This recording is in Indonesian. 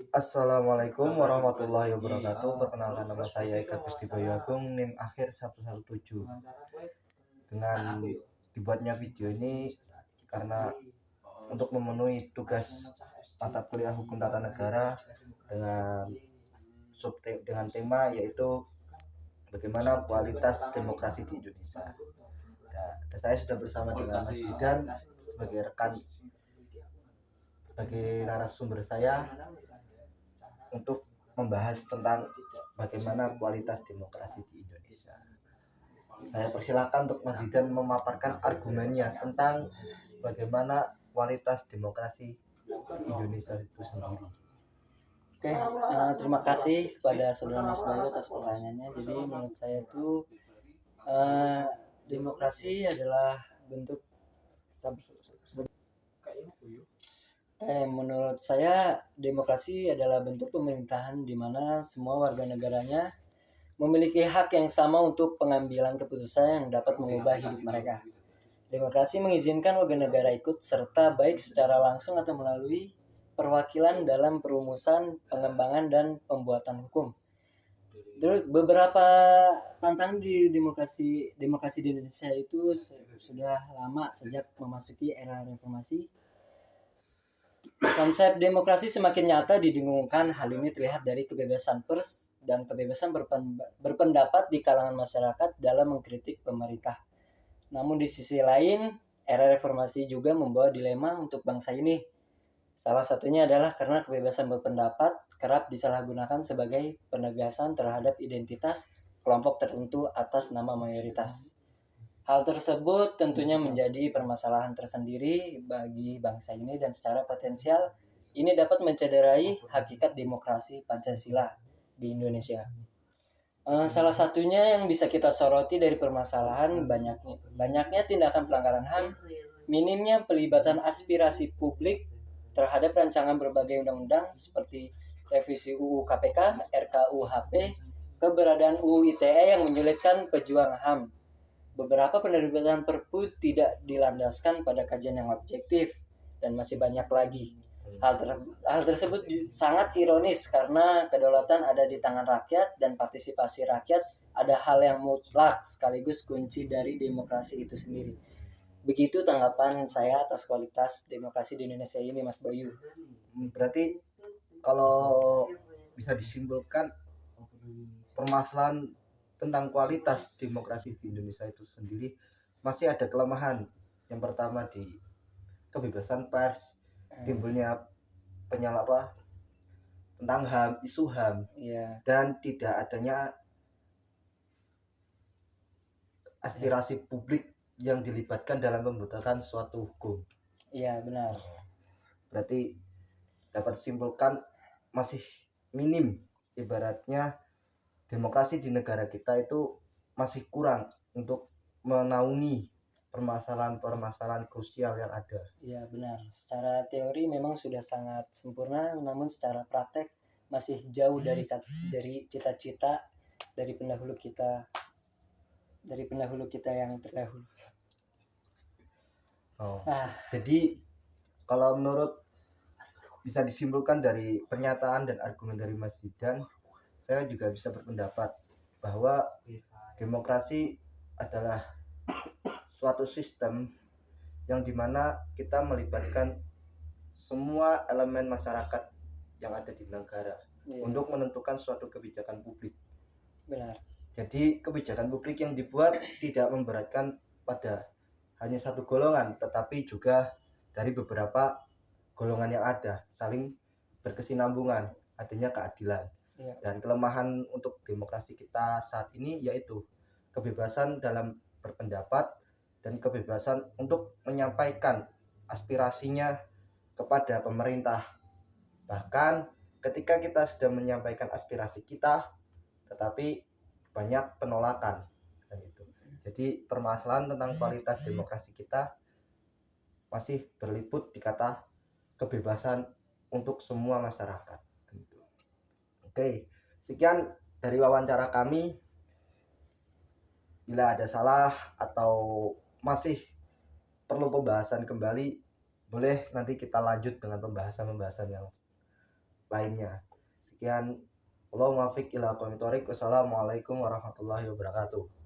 Assalamualaikum warahmatullahi wabarakatuh. Perkenalkan, nama saya Eka Gusti Bayu Agung, NIM akhir 117. Dengan dibuatnya video ini karena untuk memenuhi tugas mata kuliah Hukum Tata Negara dengan tema yaitu bagaimana kualitas demokrasi di Indonesia. Nah, saya sudah bersama dengan Mas Zidan sebagai narasumber saya untuk membahas tentang bagaimana kualitas demokrasi di Indonesia. Saya persilakan untuk Mas Zidan memaparkan argumennya tentang bagaimana kualitas demokrasi di Indonesia itu sendiri. Oke, terima kasih kepada saudara Mas Bayu atas pertanyaannya. Jadi menurut saya itu demokrasi adalah bentuk menurut saya demokrasi adalah bentuk pemerintahan di mana semua warga negaranya memiliki hak yang sama untuk pengambilan keputusan yang dapat mengubah hidup mereka. Demokrasi mengizinkan warga negara ikut serta baik secara langsung atau melalui perwakilan dalam perumusan, pengembangan, dan pembuatan hukum. Terus beberapa tantangan di demokrasi di Indonesia itu sudah lama sejak memasuki era reformasi. Konsep demokrasi semakin nyata didengungkan. Hal ini terlihat dari kebebasan pers dan kebebasan berpendapat di kalangan masyarakat dalam mengkritik pemerintah. Namun di sisi lain, era reformasi juga membawa dilema untuk bangsa ini. Salah satunya adalah karena kebebasan berpendapat kerap disalahgunakan sebagai penegasan terhadap identitas kelompok tertentu atas nama mayoritas. Hal tersebut tentunya menjadi permasalahan tersendiri bagi bangsa ini dan secara potensial ini dapat mencederai hakikat demokrasi Pancasila di Indonesia. Salah satunya yang bisa kita soroti dari permasalahan banyaknya tindakan pelanggaran HAM, minimnya pelibatan aspirasi publik terhadap rancangan berbagai undang-undang seperti revisi UU KPK, RKUHP, keberadaan UU ITE yang menyulitkan pejuang HAM. Beberapa penerbitan Perpu tidak dilandaskan pada kajian yang objektif dan masih banyak lagi. Hal tersebut sangat ironis karena kedaulatan ada di tangan rakyat dan partisipasi rakyat ada hal yang mutlak sekaligus kunci dari demokrasi itu sendiri. Begitu tanggapan saya atas kualitas demokrasi di Indonesia ini, Mas Bayu. Berarti kalau bisa disimpulkan permasalahan tentang kualitas demokrasi di Indonesia itu sendiri masih ada kelemahan. Yang pertama di kebebasan pers, timbulnya tentang HAM, isu HAM, dan tidak adanya aspirasi publik yang dilibatkan dalam pembentukan suatu hukum. Iya, benar. Berarti dapat disimpulkan masih minim, ibaratnya demokrasi di negara kita itu masih kurang untuk menaungi permasalahan-permasalahan krusial yang ada. Iya, benar. Secara teori memang sudah sangat sempurna, namun secara praktek masih jauh dari cita-cita dari pendahulu kita yang terdahulu. Jadi kalau menurut bisa disimpulkan dari pernyataan dan argumen dari Mas Zidan, saya juga bisa berpendapat bahwa demokrasi adalah suatu sistem yang dimana kita melibatkan semua elemen masyarakat yang ada di negara untuk menentukan suatu kebijakan publik. Benar. Jadi kebijakan publik yang dibuat tidak memberatkan pada hanya satu golongan, tetapi juga dari beberapa golongan yang ada, saling berkesinambungan, adanya keadilan. Dan kelemahan untuk demokrasi kita saat ini yaitu kebebasan dalam berpendapat dan kebebasan untuk menyampaikan aspirasinya kepada pemerintah. Bahkan ketika kita sudah menyampaikan aspirasi kita, tetapi banyak penolakan. Jadi permasalahan tentang kualitas demokrasi kita masih berliput di kata kebebasan untuk semua masyarakat. Oke, sekian dari wawancara kami. Bila ada salah atau masih perlu pembahasan kembali, boleh nanti kita lanjut dengan pembahasan yang lainnya. Sekian, Allahumma fiq ila aqwamit thoriq. Wassalamualaikum warahmatullahi wabarakatuh.